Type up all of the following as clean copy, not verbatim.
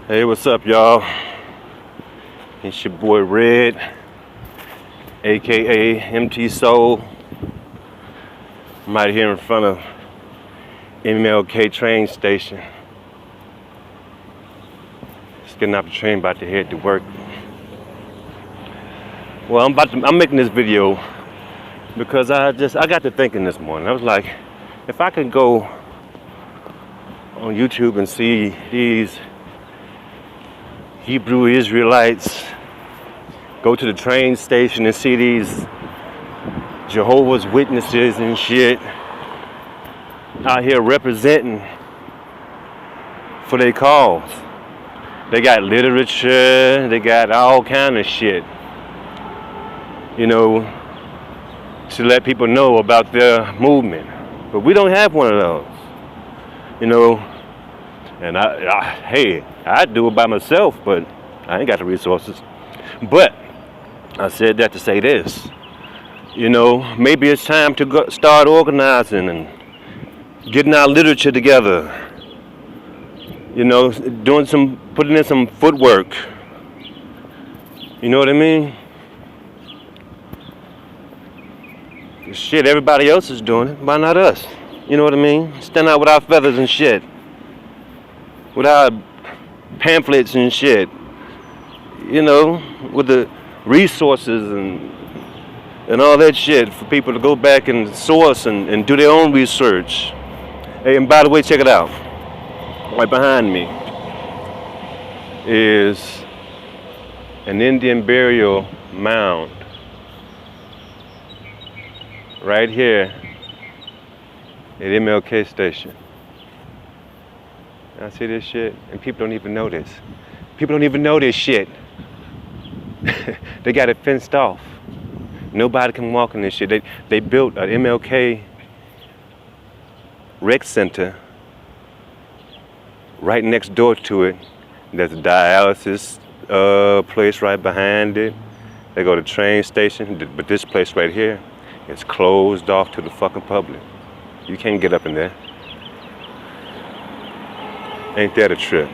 Hey, what's up, y'all? It's your boy Red, aka MT Soul. I'm right here in front of MLK train station. Just getting off the train, about to head to work. Well, I'm making this video because I got to thinking this morning. I was like, if I could go on YouTube and see these Hebrew Israelites go to the train station and see these Jehovah's Witnesses and shit out here representing for their cause. They got literature, they got all kind of shit, you know, to let people know about their movement. But we don't have one of those, you know. And hey, I'd do it by myself, but I ain't got the resources. But I said that to say this, you know, maybe it's time to start organizing and getting our literature together, you know, putting in some footwork. You know what I mean? Shit, everybody else is doing it. Why not us? You know what I mean? Stand out with our feathers and shit. With our pamphlets and shit, you know, with the resources and all that shit for people to go back and source and do their own research. Hey, and by the way, check it out. Right behind me is an Indian burial mound. Right here at MLK station. I see this shit, and people don't even know this. People don't even know this shit. They got it fenced off. Nobody can walk in this shit. They built an MLK rec center right next door to it. There's a dialysis place right behind it. They go to the train station, but this place right here is closed off to the fucking public. You can't get up in there. Ain't that a trip?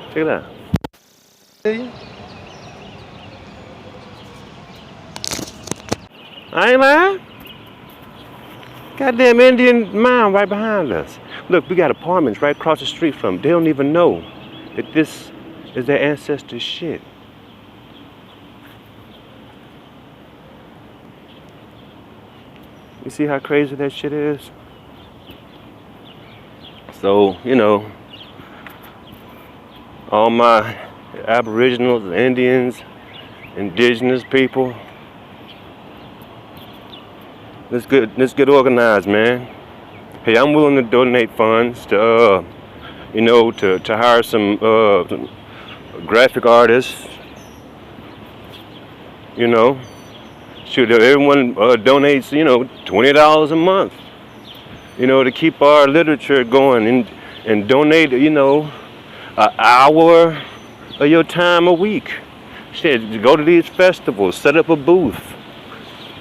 Check it out. I ain't lying. Goddamn Indian mound right behind us. Look, we got apartments right across the street from them. They don't even know that this is their ancestors' shit. You see how crazy that shit is? So, you know, all my Aboriginals, Indians, indigenous people, let's get organized, man. Hey, I'm willing to donate funds to, you know, to hire some graphic artists, you know. Shoot, everyone donates, you know, $20 a month. You know, to keep our literature going and donate, you know, an hour of your time a week. Shit, go to these festivals, set up a booth.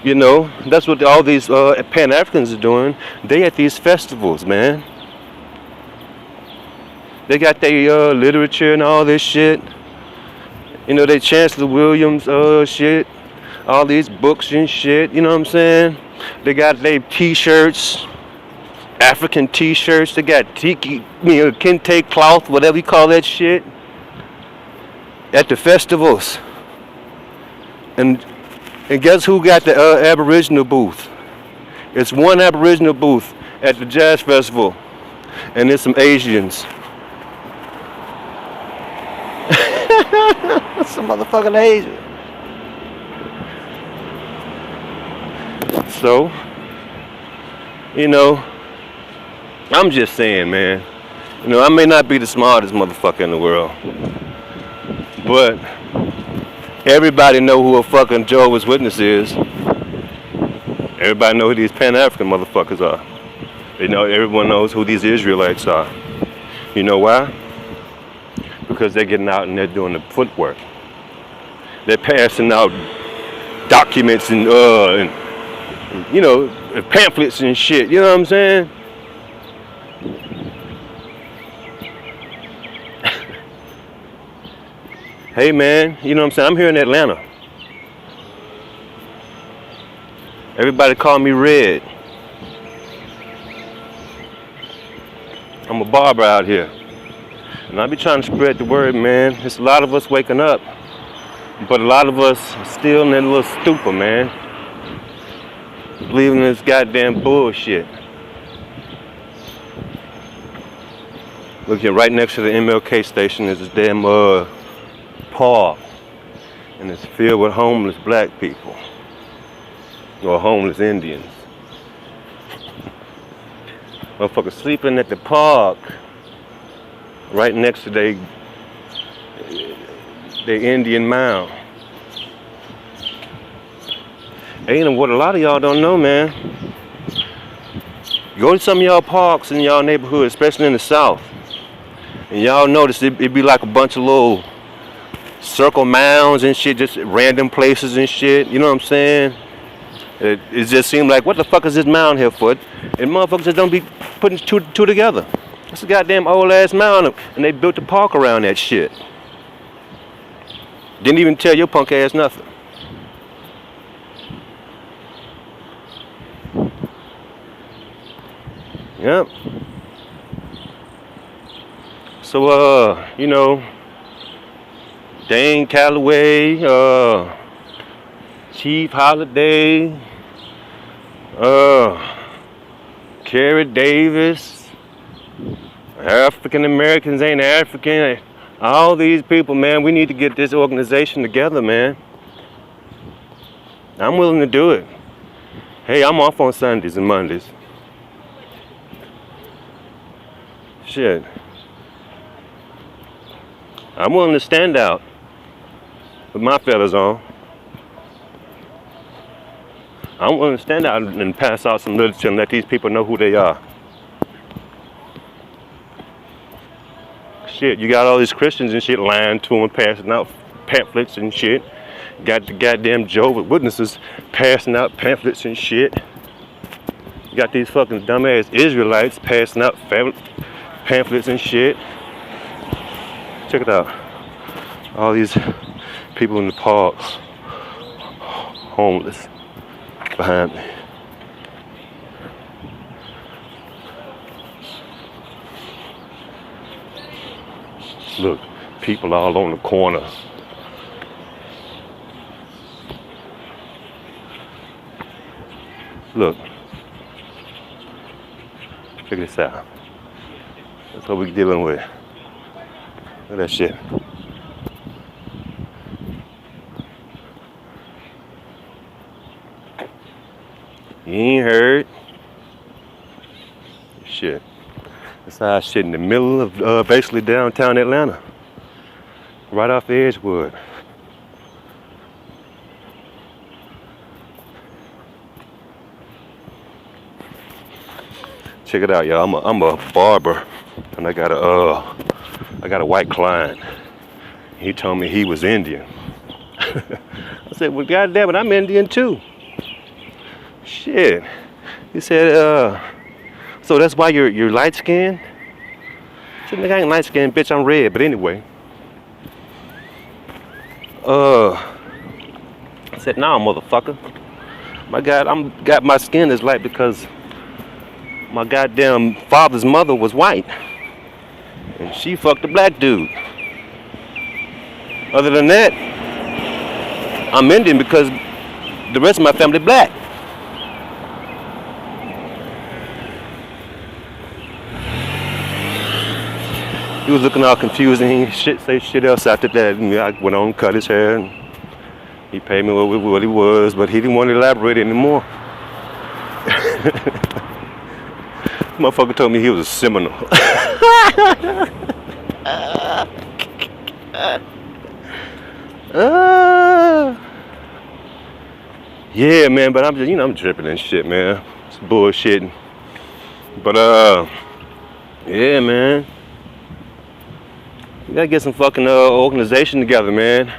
You know, that's what all these Pan-Africans are doing. They at these festivals, man. They got their literature and all this shit. You know, they Chancellor Williams shit. All these books and shit, you know what I'm saying? They got their t-shirts. African t-shirts, they got tiki, you know, kente cloth, whatever you call that shit, at the festivals. And guess who got the Aboriginal booth? It's one Aboriginal booth at the jazz festival, and there's some Asians. Some motherfucking Asians. So, you know, I'm just saying, man, you know, I may not be the smartest motherfucker in the world, but everybody know who a fucking Jehovah's Witness is. Everybody know who these Pan-African motherfuckers are. You know, everyone knows who these Israelites are. You know why? Because they're getting out and they're doing the footwork. They're passing out documents and you know, pamphlets and shit. You know what I'm saying? Hey man, you know what I'm saying? I'm here in Atlanta. Everybody call me Red. I'm a barber out here. And I be trying to spread the word, man. There's a lot of us waking up. But a lot of us are still in that little stupor, man. Believing this goddamn bullshit. Look here, right next to the MLK station is this damn park. And it's filled with homeless black people. Or homeless Indians. Motherfuckers sleeping at the park. Right next to the Indian mound. Hey, and what a lot of y'all don't know, man. Go to some of y'all parks in y'all neighborhood, especially in the South. And y'all notice it be like a bunch of little circle mounds and shit, just random places and shit. You know what I'm saying? It just seemed like, what the fuck is this mound here for? And motherfuckers just don't be putting two together. It's a goddamn old ass mound, and they built a park around that shit. Didn't even tell your punk ass nothing. Yep. So, you know, Dane Calloway, Chief Holiday, Kerry Davis, African Americans ain't African. All these people, man, we need to get this organization together, man. I'm willing to do it. Hey, I'm off on Sundays and Mondays. Shit. I'm willing to stand out with my feathers on. I'm willing to stand out and pass out some literature and let these people know who they are. Shit, you got all these Christians and shit lying to them, passing out pamphlets and shit. Got the goddamn Jehovah's Witnesses passing out pamphlets and shit. You got these fucking dumbass Israelites passing out pamphlets and shit. Check it out. All these people in the parks, homeless, behind me. Look, people all on the corner. Look. Check this out. That's what we're dealing with. Look at that shit. You ain't heard. Shit. That's how shit in the middle of basically downtown Atlanta. Right off the Edgewood. Check it out, y'all. I'm a barber, and I got a white client. He told me he was Indian. I said, well, goddamn it, I'm Indian too. Shit. He said, so that's why you're light skinned? I said, nigga, I ain't light skinned, bitch, I'm red. But anyway. I said, nah, motherfucker. My skin is light because my goddamn father's mother was white. And she fucked a black dude. Other than that, I'm Indian because the rest of my family black. He was looking all confused and he say shit else after that. And I went on and cut his hair and he paid me what he was, but he didn't want to elaborate anymore. Motherfucker told me he was a Seminole. Yeah, man, but I'm just, I'm tripping and shit, man. It's bullshitting. But yeah, man. We gotta get some fucking organization together, man.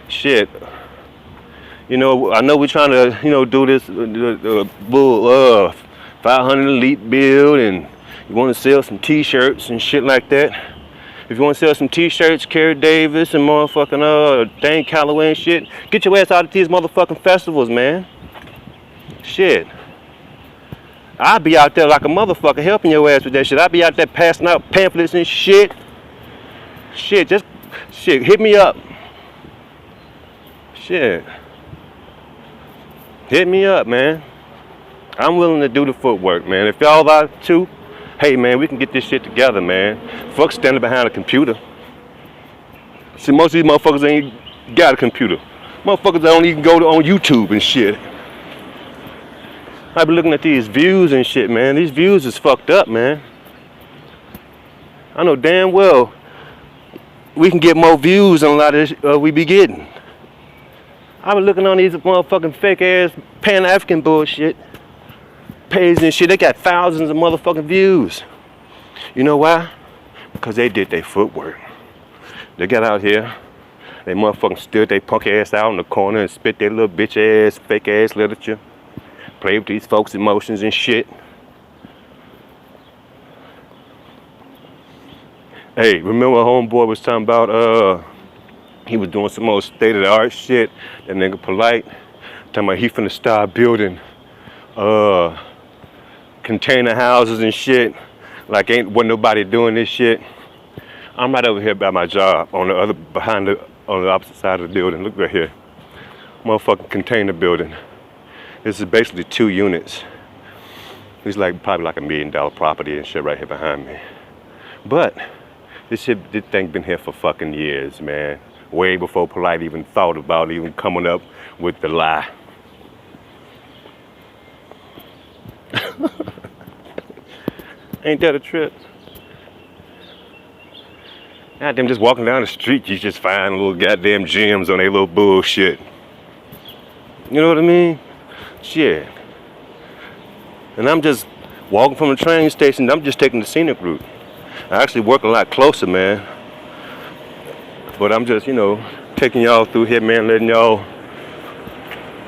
Shit. I know we're trying to, do this bull 500 elite build, and you want to sell some t-shirts and shit like that. If you want to sell some t-shirts, Kerry Davis and motherfucking Dane Calloway and shit, get your ass out at these motherfucking festivals, man. Shit. I'll be out there like a motherfucker helping your ass with that shit. I'll be out there passing out pamphlets and shit. Shit, just shit, hit me up. Shit. Hit me up, man. I'm willing to do the footwork, man. If y'all are too, hey, man, we can get this shit together, man. Fuck standing behind a computer. See, most of these motherfuckers ain't got a computer. Motherfuckers don't even go on YouTube and shit. I be looking at these views and shit, man. These views is fucked up, man. I know damn well we can get more views than a lot of this we be getting. I be looking on these motherfucking fake ass Pan-African bullshit pages and shit. They got thousands of motherfucking views. You know why? Because they did their footwork. They got out here, they motherfucking stood their punk ass out in the corner and spit their little bitch ass, fake ass literature. Played with these folks' emotions and shit. Hey, remember homeboy was talking about he was doing some more state-of-the-art shit. That nigga Polite talking about he finna start building container houses and shit. Like wasn't nobody doing this shit. I'm right over here by my job on the other on the opposite side of the building. Look right here. Motherfucking container building. This is basically 2 units. It's like probably like $1 million property and shit right here behind me. But this thing been here for fucking years, man. Way before Polite even thought about even coming up with the lie. Ain't that a trip? Goddamn, just walking down the street, you just find little goddamn gems on their little bullshit. You know what I mean? Shit. And I'm just walking from the train station. I'm just taking the scenic route. I actually work a lot closer, man. But I'm just, taking y'all through here, man, letting y'all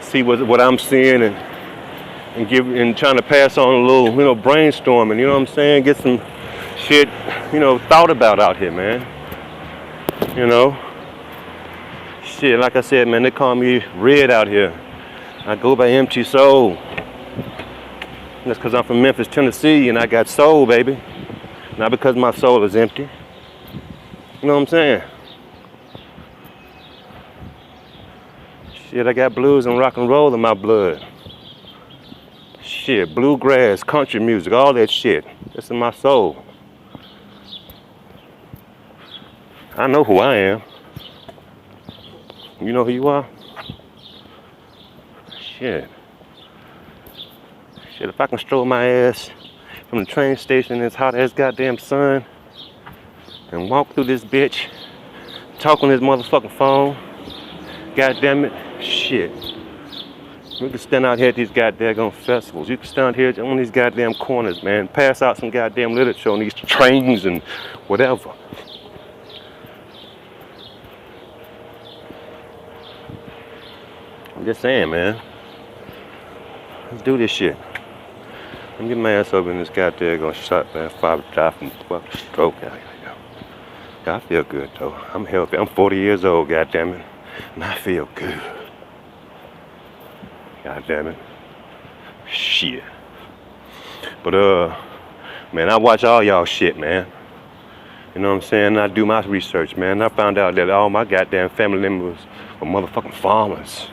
see what I'm seeing and trying to pass on a little, brainstorming. You know what I'm saying? Get some shit, thought about out here, man. Shit, like I said, man, they call me Red out here. I go by Empty Soul. That's because I'm from Memphis, Tennessee, and I got soul, baby. Not because my soul is empty. You know what I'm saying? Shit, I got blues and rock and roll in my blood. Shit, bluegrass, country music, all that shit. That's in my soul. I know who I am. You know who you are? Shit. Shit, if I can stroll my ass from the train station in this hot ass goddamn sun and walk through this bitch, talk on this motherfucking phone, goddamn it, shit. We can stand out here at these goddamn festivals. You can stand here on these goddamn corners, man. Pass out some goddamn literature on these trains and whatever. I'm just saying, man. Let's do this shit. Let me get my ass over in this goddamn shot, man. Father died from fucking stroke. I feel good, though. I'm healthy. I'm 40 years old, goddamn it. And I feel good. Goddamn it. Shit. But, man, I watch all y'all shit, man. You know what I'm saying? I do my research, man. I found out that all my goddamn family members were motherfucking farmers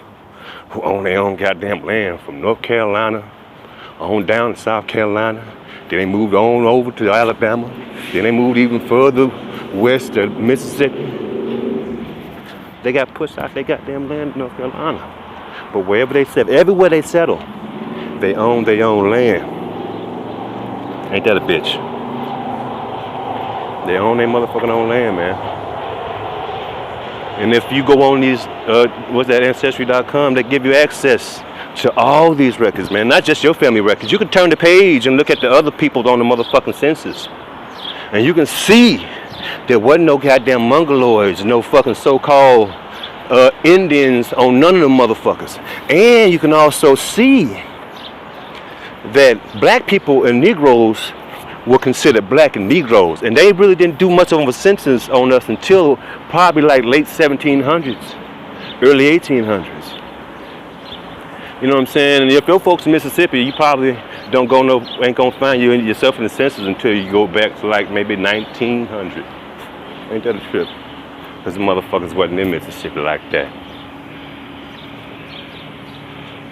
who own their own goddamn land from North Carolina on down to South Carolina. Then they moved on over to Alabama. Then they moved even further west to Mississippi. They got pushed out their goddamn land in North Carolina. But wherever they settle, everywhere they settle, they own their own land. Ain't that a bitch? They own their motherfucking own land, man. And if you go on these, what's that, Ancestry.com, they give you access to all these records, man. Not just your family records. You can turn the page and look at the other people on the motherfucking census. And you can see there wasn't no goddamn Mongoloids, no fucking so-called Indians on none of them motherfuckers. And you can also see that black people and Negroes were considered black and Negroes, and they really didn't do much of a census on us until probably like late 1700s, early 1800s. You know what I'm saying? And if your folks in Mississippi, you probably ain't gonna find yourself in the census until you go back to like maybe 1900. Ain't that a trip? Because the motherfuckers wasn't in Mississippi like that.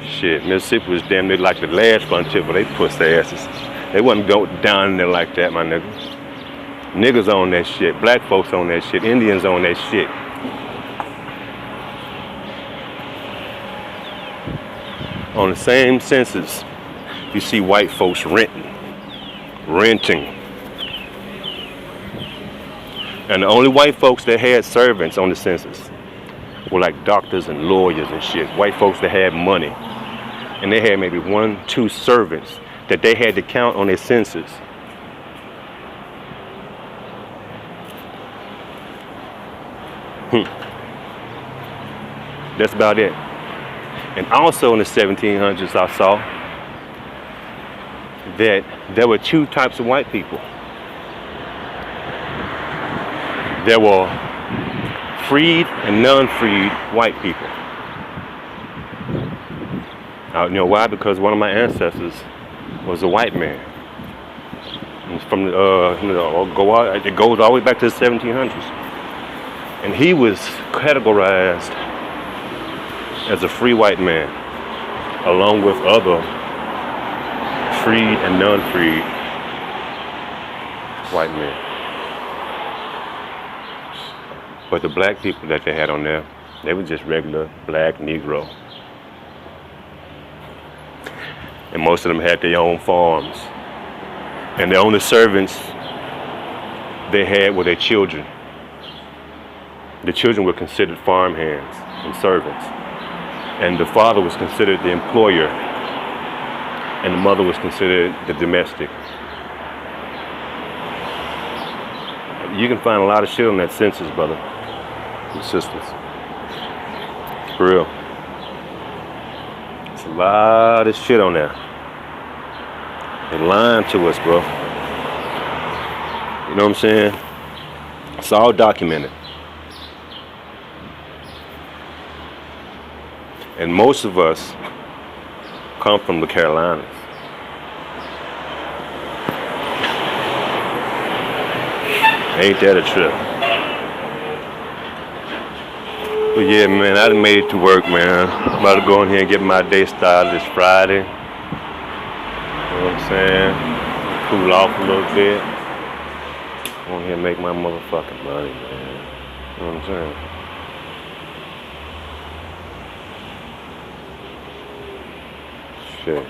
Shit, Mississippi was damn near like the last frontier, but they pussy asses. They wasn't go down there like that, my nigga. Niggas own that shit. Black folks own that shit. Indians own that shit. On the same census, you see white folks renting. And the only white folks that had servants on the census were like doctors and lawyers and shit. White folks that had money. And they had maybe 1, 2 servants that they had to count on their census. That's about it. And also in the 1700s, I saw that there were 2 types of white people. There were freed and non-freed white people. You know why? Because one of my ancestors was a white man. It's from it goes all the way back to the 1700s, and he was categorized as a free white man, along with other freed and non-freed white men. But the black people that they had on there, they were just regular black Negro. And most of them had their own farms. And the only servants they had were their children. The children were considered farm hands and servants. And the father was considered the employer. And the mother was considered the domestic. You can find a lot of shit on that census, brother and sisters. For real. It's a lot of shit on there. They're lying to us, bro. You know what I'm saying? It's all documented. And most of us come from the Carolinas. Ain't that a trip? But yeah, man, I done made it to work, man. I'm about to go in here and get my day started this Friday. You know what I'm saying? Cool off a little bit. Go in here and make my motherfucking money, man. You know what I'm saying? Shit.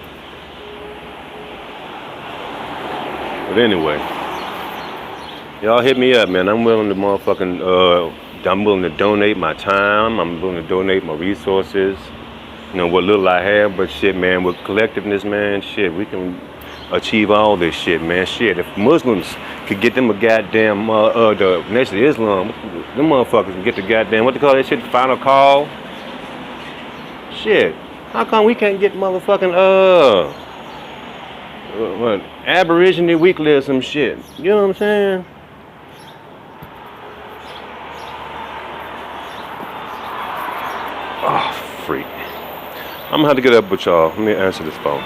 But anyway, y'all hit me up, man. I'm willing to donate my time. I'm willing to donate my resources. You know, what little I have, but shit, man, with collectiveness, man, shit, we can achieve all this shit, man. Shit, if Muslims could get them a goddamn, the Nation of Islam, them motherfuckers can get the goddamn, what they call that shit, final call? Shit, how come we can't get motherfucking, Aborigine Weekly or some shit? You know what I'm saying? Oh, freak. I'm gonna have to get up with y'all. Let me answer this phone.